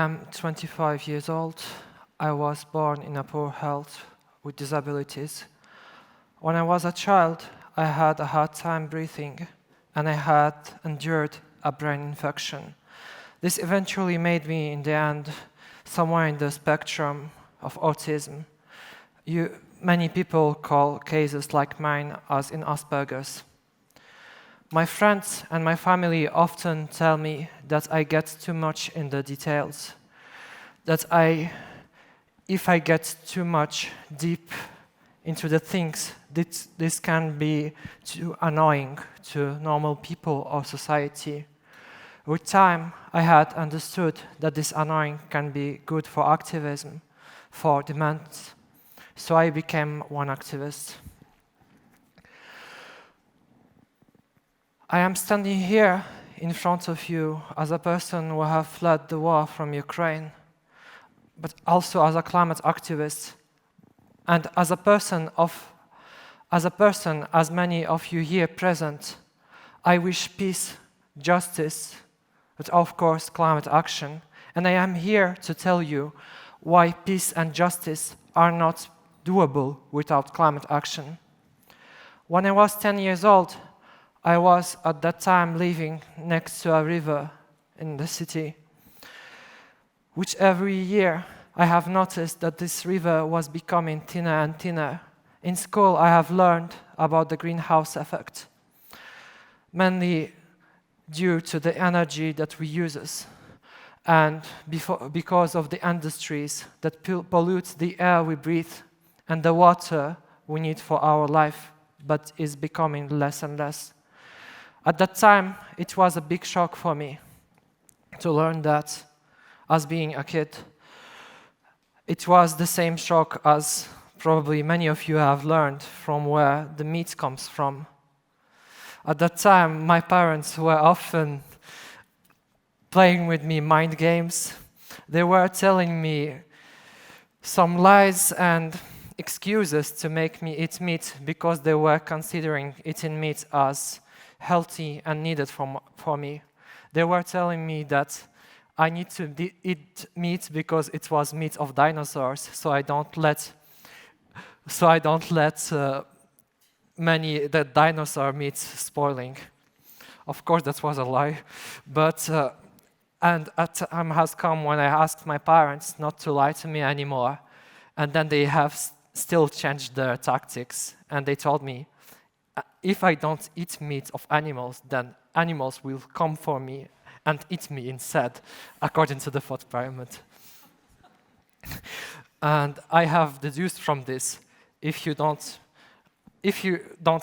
am 25 years old. I was born in a poor health with disabilities. When I was a child, I had a hard time breathing, and I had endured a brain infection. This eventually made me, in the end, somewhere in the spectrum of autism. Many people call cases like mine as in Asperger's. My friends and my family often tell me that I get too much in the details, that if I get too much deep into the things, this can be too annoying to normal people or society. With time, I had understood that this annoying can be good for activism, for demands, so I became one activist. I am standing here in front of you as a person who has fled the war from Ukraine, but also as a climate activist, and as a person, as many of you here present, I wish peace, justice, but of course climate action, and I am here to tell you why peace and justice are not doable without climate action. When I was 10 years old, I was at that time living next to a river in the city, which every year I have noticed that this river was becoming thinner and thinner. In school, I have learned about the greenhouse effect, mainly due to the energy that we use, and because of the industries that pollute the air we breathe and the water we need for our life, but is becoming less and less. At that time, it was a big shock for me to learn that as being a kid. It was the same shock as probably many of you have learned from where the meat comes from. At that time, my parents were often playing with me mind games. They were telling me some lies and excuses to make me eat meat because they were considering eating meat as healthy and needed for me. They were telling me that I need to eat meat because it was meat of dinosaurs, so I don't let the dinosaur meat spoiling. Of course, that was a lie, but and a time has come when I asked my parents not to lie to me anymore, and then they have still changed their tactics, and they told me, if I don't eat meat of animals, then animals will come for me and eat me instead, according to the thought pyramid. And I have deduced from this, if you don't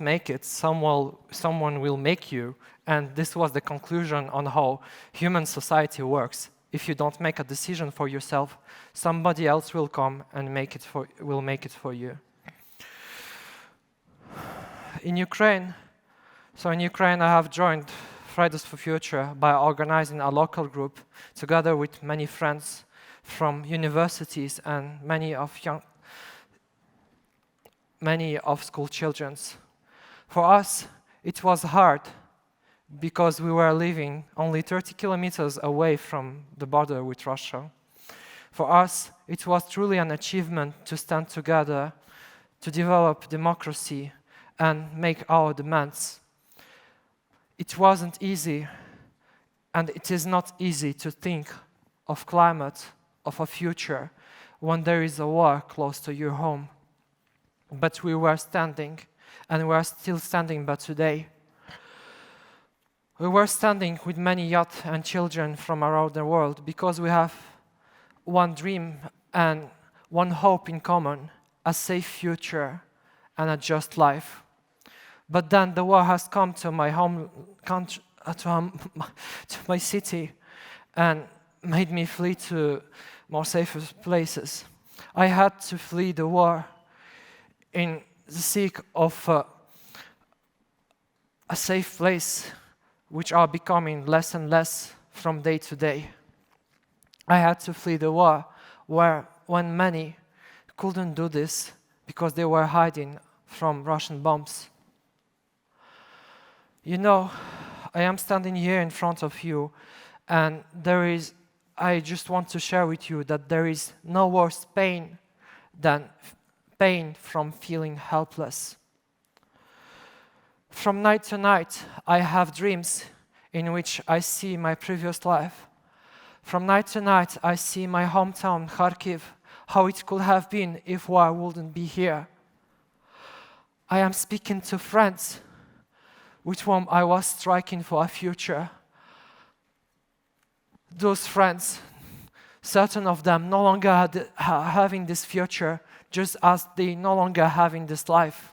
make it, someone will make you, and this was the conclusion on how human society works. If you don't make a decision for yourself, somebody else will come and make it for you. In Ukraine, I have joined Fridays for Future by organizing a local group together with many friends from universities and many of school children. For us, it was hard because we were living only 30 kilometers away from the border with Russia. For us, it was truly an achievement to stand together, to develop democracy and make our demands. It wasn't easy, and it is not easy to think of climate, of a future, when there is a war close to your home. But we were standing, and we are still standing but today. We were standing with many youth and children from around the world because we have one dream and one hope in common, a safe future and a just life. But then the war has come to my home country, to my city, and made me flee to more safer places. I had to flee the war in the seek of a safe place, which are becoming less and less from day to day. I had to flee the war when many couldn't do this because they were hiding from Russian bombs. You know, I am standing here in front of you, and there is I just want to share with you that there is no worse pain than pain from feeling helpless. From night to night, I have dreams in which I see my previous life. From night to night, I see my hometown, Kharkiv, how it could have been if war wouldn't be here. I am speaking to friends with whom I was striking for a future. Those friends, certain of them no longer having this future, just as they no longer having this life.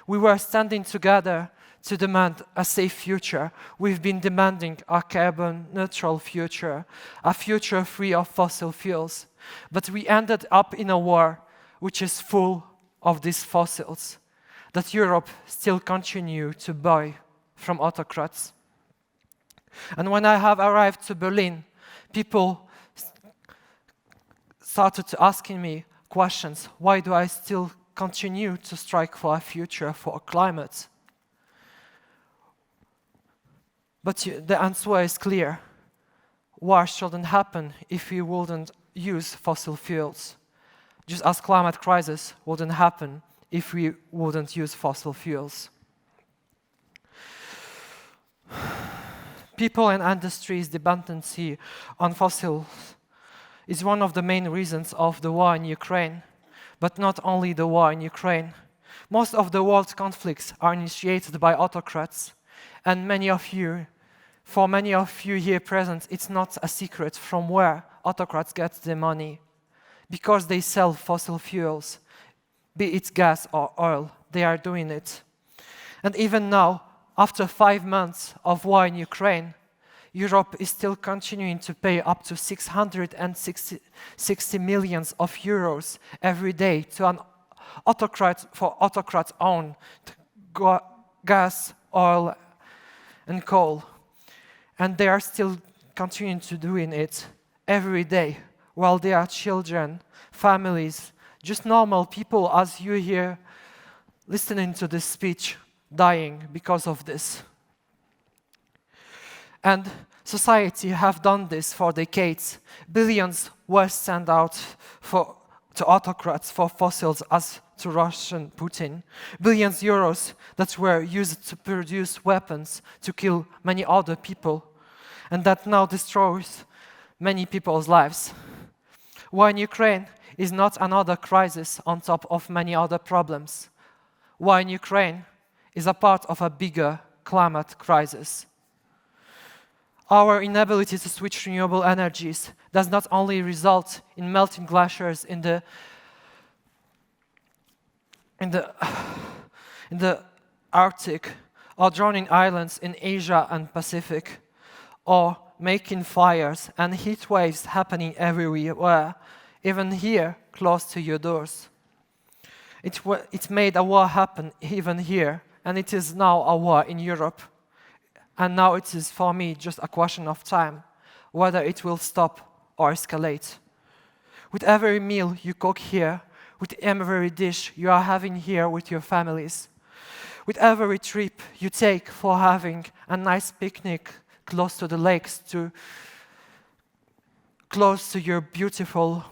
We were standing together to demand a safe future. We've been demanding a carbon-neutral future, a future free of fossil fuels. But we ended up in a war which is full of these fossils, that Europe still continues to buy from autocrats. And when I have arrived to Berlin, people started to asking me questions. Why do I still continue to strike for a future, for climate? But the answer is clear. War shouldn't happen if we wouldn't use fossil fuels, just as climate crisis wouldn't happen if we wouldn't use fossil fuels. People and industries' dependency on fossils is one of the main reasons of the war in Ukraine, but not only the war in Ukraine. Most of the world's conflicts are initiated by autocrats, and for many of you here present, it's not a secret from where autocrats get their money. Because they sell fossil fuels, be it gas or oil, they are doing it. And even now, after 5 months of war in Ukraine, Europe is still continuing to pay up to 660 million euros every day to an autocrat for autocrat-owned gas, oil, and coal. And they are still continuing to doing it every day, while there are children, families, just normal people as you here listening to this speech, dying because of this. And society have done this for decades. Billions were sent out to autocrats for fossils as to Russian Putin. Billions euros that were used to produce weapons to kill many other people, and that now destroys many people's lives. War in Ukraine is not another crisis on top of many other problems. War in Ukraine is a part of a bigger climate crisis. Our inability to switch renewable energies does not only result in melting glaciers in the Arctic, or drowning islands in Asia and Pacific, or making fires and heat waves happening everywhere, even here, close to your doors. It made a war happen even here, and it is now a war in Europe. And now it is, for me, just a question of time, whether it will stop or escalate. With every meal you cook here, with every dish you are having here with your families, with every trip you take for having a nice picnic close to the lakes, close to your beautiful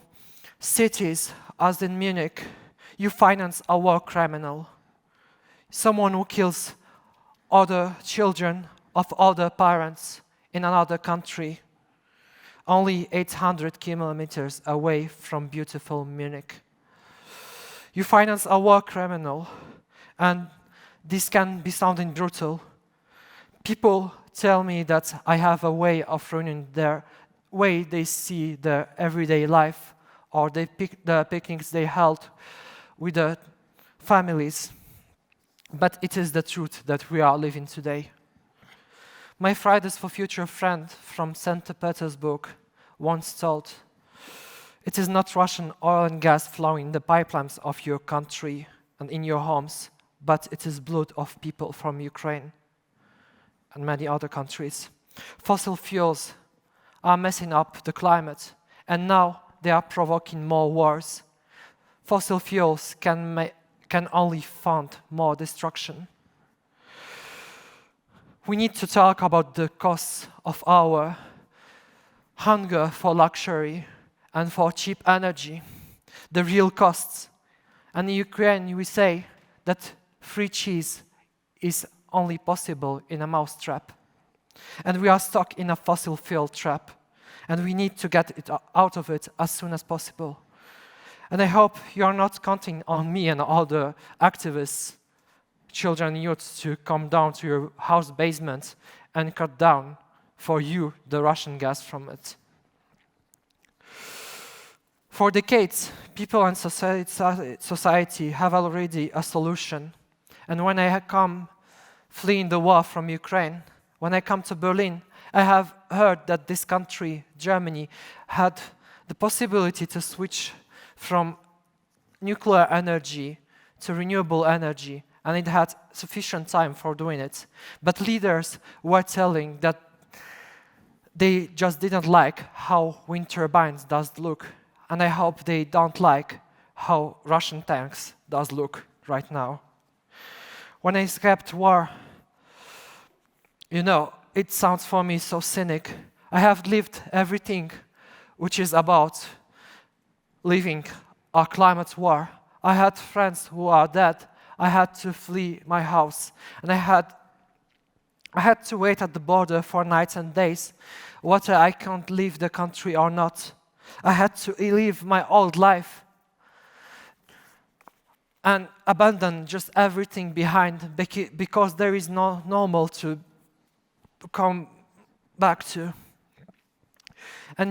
cities, as in Munich, you finance a war criminal, someone who kills other children of other parents in another country, only 800 kilometers away from beautiful Munich. You finance a war criminal, and this can be sounding brutal. People tell me that I have a way of ruining their way they see their everyday life, or the picnics they held with the families. But it is the truth that we are living today. My Fridays for Future friend from St. Petersburg once told, "It is not Russian oil and gas flowing in the pipelines of your country and in your homes, but it is blood of people from Ukraine and many other countries. Fossil fuels are messing up the climate, and now they are provoking more wars. Fossil fuels can only fund more destruction." We need to talk about the costs of our hunger for luxury and for cheap energy, the real costs. And in Ukraine, we say that free cheese is only possible in a mousetrap. And we are stuck in a fossil fuel trap. And we need to get it out of it as soon as possible. And I hope you are not counting on me and all the activists, children and youth, to come down to your house basement and cut down for you the Russian gas from it. For decades, people and society have already a solution. And when I come fleeing the war from Ukraine, when I come to Berlin, I have heard that this country, Germany, had the possibility to switch from nuclear energy to renewable energy, and it had sufficient time for doing it. But leaders were telling that they just didn't like how wind turbines does look, and I hope they don't like how Russian tanks does look right now. When I escaped war, it sounds for me so cynic. I have lived everything which is about living a climate war. I had friends who are dead. I had to flee my house, and I had to wait at the border for nights and days, whether I can't leave the country or not. I had to leave my old life and abandon just everything behind because there is no normal to come back to. And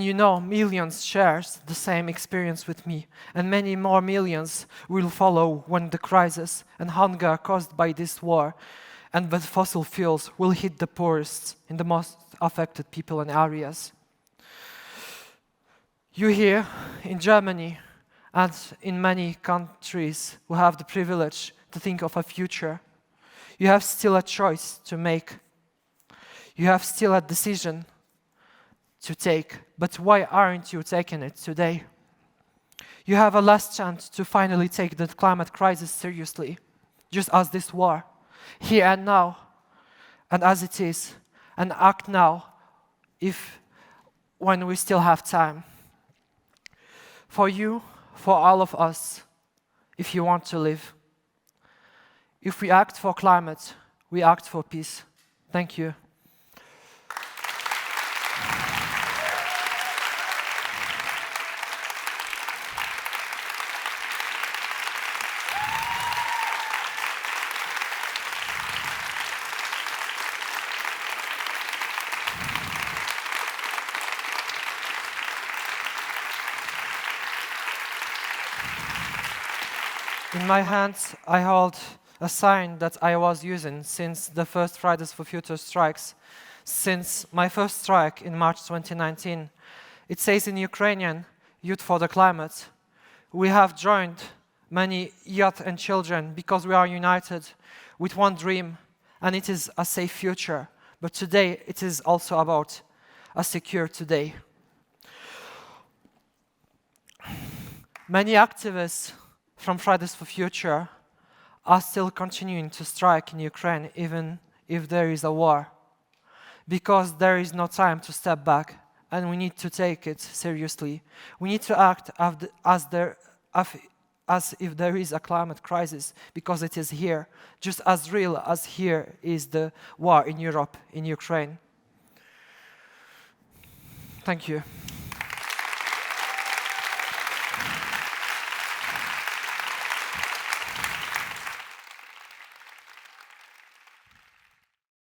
millions share the same experience with me, and many more millions will follow when the crisis and hunger caused by this war and the fossil fuels will hit the poorest in the most affected people and areas. You here in Germany and in many countries who have the privilege to think of a future, you have still a choice to make. You have still a decision to take, but why aren't you taking it today? You have a last chance to finally take the climate crisis seriously, just as this war, here and now, and as it is, and act now, when we still have time. For you, for all of us, if you want to live. If we act for climate, we act for peace. Thank you. In my hands, I hold a sign that I was using since the first Fridays for Future strikes, since my first strike in March 2019. It says in Ukrainian, Youth for the Climate. We have joined many youth and children because we are united with one dream, and it is a safe future. But today, it is also about a secure today. Many activists from Fridays for Future are still continuing to strike in Ukraine even if there is a war, because there is no time to step back and we need to take it seriously. We need to act as if there is a climate crisis, because it is here, just as real as here is the war in Europe, in Ukraine. Thank you.